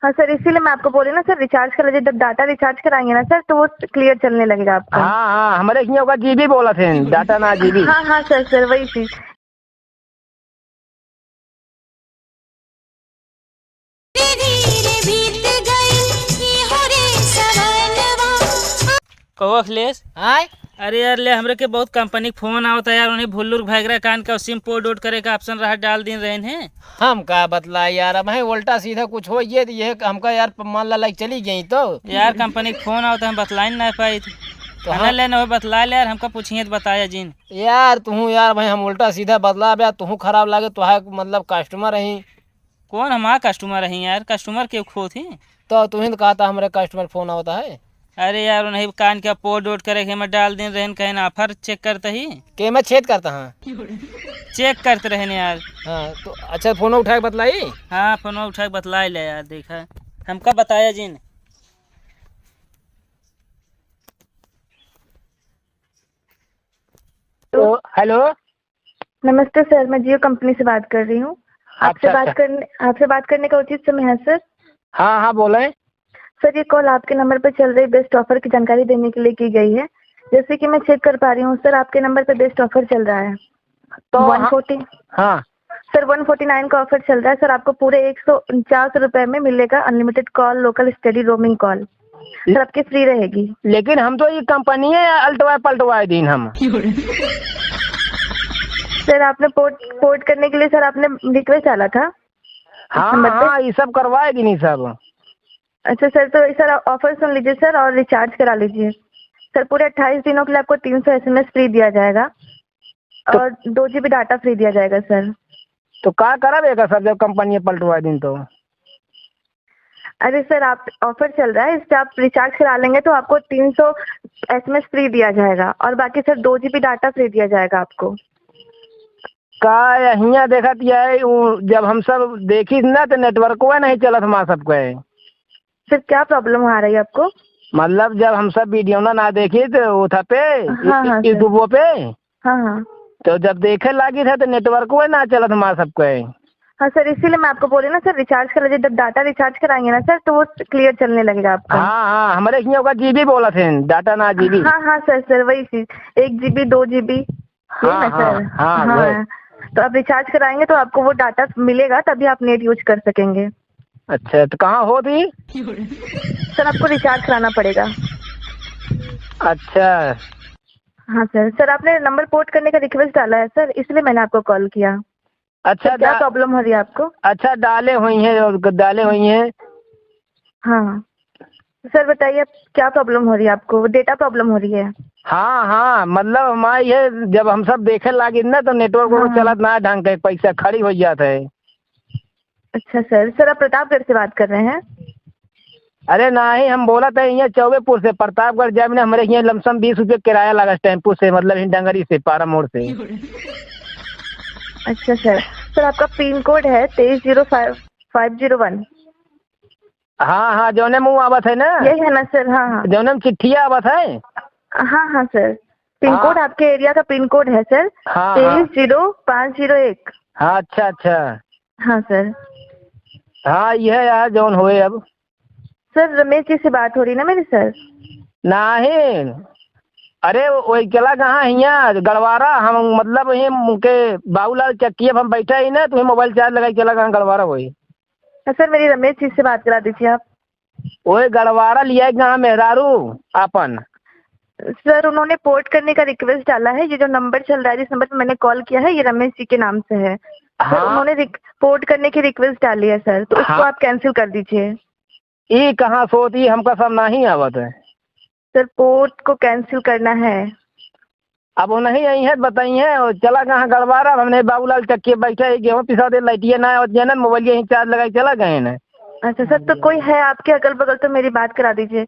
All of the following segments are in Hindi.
हाँ सर, इसीलिए मैं आपको बोल रही हूँ ना सर, रिचार्ज करा जब डाटा रिचार्ज कराएंगे ना सर तो वो क्लियर चलने लगेगा आपका। हाँ हाँ, हमारे यहाँ का जीबी बोला थे, डाटा ना जीबी। हाँ हाँ सर, सर वही चीज। कहो अखिलेश। हाय। अरे यार ले हमरे के बहुत कंपनी फोन आवता है यार, उन्हें भुल्लुर भैगरा कान का सिम पोर्ट ओट करे का ऑप्शन रहा डाल दिन रहे हैं। हम का बतला यार, अब है उल्टा सीधा कुछ हो ये हमका यार मान ला लाइक चली गई तो यार कंपनी फोन आवता है बतला नहीं पाई थी तो हाँ लेना हो बतला ले यार, हमका पूछिए तो बताया जिन यार तू यार भाई हम उल्टा सीधा बदला यार तू खराब लागे तो है मतलब कस्टमर रही। कौन हमारा कस्टमर रही यार, कस्टमर के खो थी तो तू ही तो कहा था हमारे कस्टमर फोन आवता है। अरे यार उन्हें कान का पोर्ट ओट करे के मैं डाल दिन रहे कहीं ऑफर चेक करते ही के मैं छेद करता हाँ। चेक करते रहे यार। हाँ तो अच्छा फोन उठा के बतलाई। हाँ फोन उठा के बतला ले यार, देखा हमका बताया जिन। तो हेलो, नमस्ते सर, मैं जियो कंपनी से बात कर रही हूँ। आपसे बात करने का उचित समय है सर? हाँ हाँ बोले। सर ये कॉल आपके नंबर पर चल रही बेस्ट ऑफर की जानकारी देने के लिए की गई है। जैसे कि मैं चेक कर पा रही हूँ सर, आपके नंबर पे बेस्ट ऑफर चल रहा है तो 140। हाँ सर 149 का ऑफर चल रहा है सर, आपको पूरे 149 रुपए में मिलेगा unlimited call, local study, roaming call sir आपकी फ्री रहेगी। लेकिन हम तो ये कंपनी है अल्टवाए पलटवाए दिन हम। सर आपने पोर्ट करने के लिए सर आपने रिक्वेस्ट डाला था। हाँ हाँ ये सब करवाएगी नहीं सब। अच्छा सर, तो सर ऑफर सुन लीजिए सर और रिचार्ज करा लीजिए सर। पूरे 28 दिनों के लिए आपको 300 SMS फ्री दिया जाएगा और 2 GB डाटा फ्री दिया जाएगा सर। तो क्या करावेगा सर जब कंपनी पलटवाए दिन तो? अरे सर आप ऑफर चल रहा है, इससे आप रिचार्ज करा लेंगे तो आपको 300 SMS फ्री दिया जाएगा और बाकी सर 2 GB डाटा फ्री दिया जाएगा आपको। का यहाँ देखा जब हम सब देखी ना तो नेटवर्क नहीं चलत हमारा सबके। सर क्या प्रॉब्लम आ रही है आपको? मतलब जब हम सब वीडियो ना देखी तो वो था पे हाँ यूट्यूब पे। हाँ हाँ तो जब देखे लगी था तो नेटवर्क ना चलत हमारा सबके। हाँ सर, इसीलिए मैं आपको बोल रही हूँ ना सर, रिचार्ज करा जब डाटा रिचार्ज कराएंगे ना सर तो वो क्लियर चलने लगेगा आपका। हाँ हाँ, हमारे यहाँ का जीबी बोला थे, डाटा ना जीबी। हाँ हाँ सर, सर वही चीज, 1 GB 2 GB हाँ ना सर। हाँ हाँ तो आप रिचार्ज कराएंगे तो आपको वो डाटा मिलेगा, तभी आप नेट यूज कर सकेंगे। अच्छा तो कहाँ हो थी? सर आपको रिचार्ज कराना पड़ेगा। अच्छा हाँ सर, सर आपने नंबर पोर्ट करने का रिक्वेस्ट डाला है सर, इसलिए मैंने आपको कॉल किया। अच्छा, क्या प्रॉब्लम हो रही है आपको? अच्छा डाले हुई हैं और डाले हुई हैं। हाँ सर बताइए क्या प्रॉब्लम हो रही है आपको? डेटा प्रॉब्लम हो रही है? हाँ हाँ, मतलब हमारी ये जब हम सब देखे लगी ना तो नेटवर्क चलत ना ढंग के, पैसा खड़ी हो जाता है। अच्छा सर, सर आप प्रतापगढ़ से बात कर रहे हैं? अरे नहीं, हम बोला था यहाँ चौबेपुर से प्रतापगढ़ जाए में हमारे यहाँ लमसम 20 रुपये किराया लगा टेम्पू से, मतलब डंगरी से पारा मोड़ से। अच्छा सर, सर आपका पिन कोड है 230501। हाँ हाँ, जौने मुँह आवत है ना, यही है ना सर? हाँ हाँ जौने में चिट्ठिया आवत है। हाँ हाँ सर, पिन कोड आपके एरिया का पिन कोड है सर 230501। हाँ अच्छा अच्छा। हाँ सर। हाँ यह यार जौन होए अब। सर रमेश जी से बात हो रही ना मेरी सर? नहीं, अरे वही चला कहाँ यहाँ गड़वारा, हम मतलब यही मुके बाबूलाल चक्की हम बैठा ही ना, तुम्हें मोबाइल चार्ज लगाई चला कहाँ गड़वारा वही। सर मेरी रमेश जी से बात करा दीजिए आप। वही गड़वारा लिया कहाँ मेहरारू अपन। सर उन्होंने पोर्ट करने का रिक्वेस्ट डाला है, ये जो नंबर चल रहा है जिस नंबर पे मैंने कॉल किया है ये रमेश जी के नाम से है। हाँ? सर उन्होंने पोर्ट करने की रिक्वेस्ट डाली है सर, तो उसको आप कैंसिल कर दीजिए। ये कहाँ सोती हमका सब नहीं आवत है। सर पोर्ट को कैंसिल करना है। अब वो नहीं आई है बताइए, चला कहाँ गड़वारा, हमने बाबूलाल चक्की बैठा है, गेहूँ पिसा दे लाइटिया ना और ना मोबाइल यहीं चार्ज लगाई चला गए ना। अच्छा सर, तो कोई है आपके अगल बगल तो मेरी बात करा दीजिए,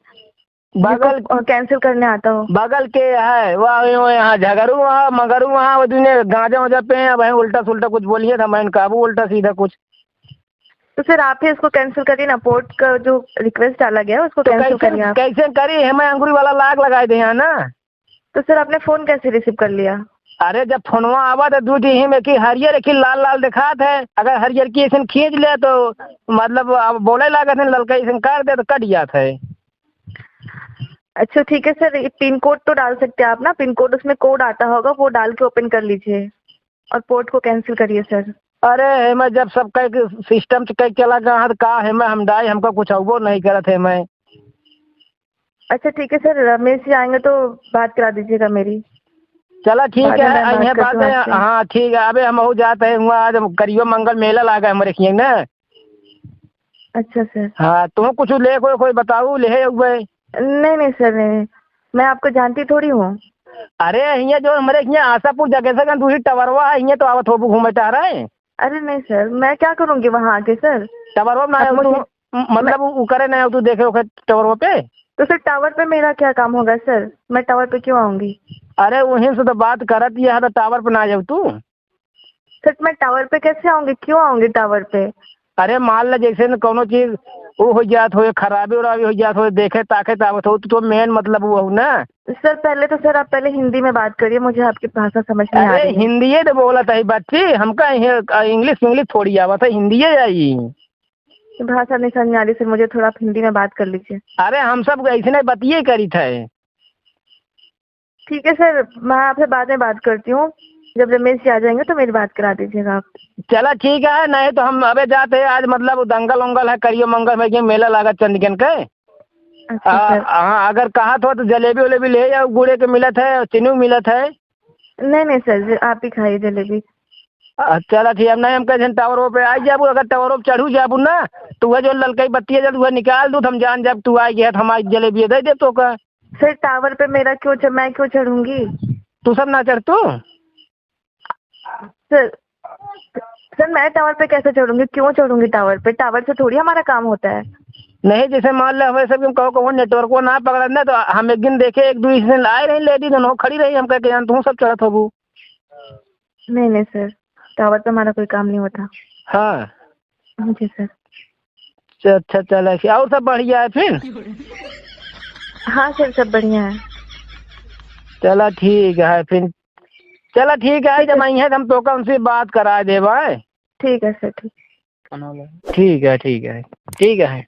बगल कैंसिल करने आता हो। बगल के है वह यहाँ झगड़ू वहाँ मगरू वहाँ वो दुनिया गांजा वाजा पे हैं। अब उल्टा सुल्टा कुछ बोलिए था, मैंने काबू उल्टा सीधा कुछ। तो सर आप ही इसको कैंसिल करिए ना, पोर्ट का जो रिक्वेस्ट डाला गया है उसको तो कैंसिल करिए आप। कैसे करी हमें अंगूरी वाला लाग लगाए थे यहाँ ना। तो सर आपने फोन कैसे रिसीव कर लिया? अरे जब फोनवा आवा तो दू ही में कि हरियर की लाल लाल दिखात है, अगर हरियर की ऐसे खींच ले तो मतलब अब बोले लागत है ललका ऐसे कर दे तो कट जात है। अच्छा ठीक है सर, ये पिन कोड तो डाल सकते हैं आप ना, पिन कोड उसमें कोड आता होगा, वो डाल के ओपन कर लीजिए और पोर्ट को कैंसिल करिए सर। अरे मैं जब सब कह सिस्टम से कह चला गया का है मैं हम डाई हमको कुछ वो नहीं करत है मैं। अच्छा ठीक है सर, रमेश जी आएंगे तो बात करा दीजिएगा मेरी। चला ठीक बाद में मैं है, बात ये बात करती हूँ है। आपसे। हाँ ठीक है, अबे हम हो जाते हैं वहाँ आज करियो मंगल मेला लागा हमारे खिए ना। अच्छा सर। हाँ तुम कुछ ले कोई बताऊ ले हुए। नहीं नहीं सर, नहीं, मैं आपको जानती थोड़ी हूँ। अरे यहाँ जो हमारे यहाँ आशापुर जगह से दूसरी टवरवा है, यहाँ तो आवत हो घूमे चाह रहे हैं। अरे नहीं सर, मैं क्या करूँगी वहाँ आके सर। टवरवा में आप तू मुझे- मतलब वो करे नहीं तू देखे ओखे टवरवा पे। तो सर टावर पे मेरा क्या काम होगा सर, मैं टावर पे क्यों आऊँगी? अरे वहीं से तो बात करत ये है तो टावर पे ना जाऊ तू। सर मैं टावर पे कैसे आऊँगी, क्यों आऊँगी टावर पे? अरे मान ला जैसे न कोनो चीज वो हो जात हो खराबी उराबी हो जात हो देखे ताके तावत हो तो मेन मतलब वो हो ना। सर पहले तो सर आप पहले हिंदी में बात करिए, मुझे आपकी भाषा समझ नहीं आ अरे रही है। हिंदी तो बोलत है बच्ची, हमका इंग्लिश इंग्लिश थोड़ी आवत है, हिंदी आई। भाषा नहीं समझ में आ रही सर मुझे, थोड़ा आप हिंदी में बात कर लीजिए। अरे हम सब ऐसे नहीं बतिये करी थे। ठीक है सर, मैं आपसे बाद में बात करती हूँ, जब रमेश जी आ जाएंगे तो मेरी बात करा दीजिएगा आप। चला ठीक है, नहीं तो हम अबे जाते हैं आज मतलब दंगल उंगल है करियो मंगल में मेला लागा चंडीगढ़ के। अच्छा सर। हाँ अगर कहा तो जलेबी वलेबी ले जाओ, गुड़े के मिलत है और चीनी मिलत है। नहीं नहीं सर, आप ही खाइए जलेबी। चला ठीक है, नहीं हम कहे टावर पे आ जाबू, अगर टावर पे चढ़ू जाबू ना तो वह जो ललकई बत्ती है वह निकाल दूँ हम जान जब तू आ गया तो हमारी जलेबी दे दे तो का। सर टावर पे मेरा मैं क्यों चढ़ूंगी? तू सब ना चढ़ तू। सर सर मैं टावर पे कैसे चढ़ूंगी, क्यों चढ़ूंगी टावर पे? टावर से थोड़ी हमारा काम होता है। नहीं जैसे मान लो हमें सब कहो नेटवर्क को ना पकड़ा ना तो हम एक दिन देखे एक दूसरे दिन आए रही लेडी दोनों खड़ी रही, हम कह के जान तू सब चढ़त होबू। नहीं नहीं सर, टावर पे हमारा कोई काम नहीं होता। हाँ जी सर। अच्छा चला और सब बढ़िया है फिर। हाँ सर सब बढ़िया है। चला ठीक है फिर, चला ठीक है जब आई है हम तो उनसे बात करा दे भाई। ठीक है सर, ठीक। ठीक है ठीक है ठीक है।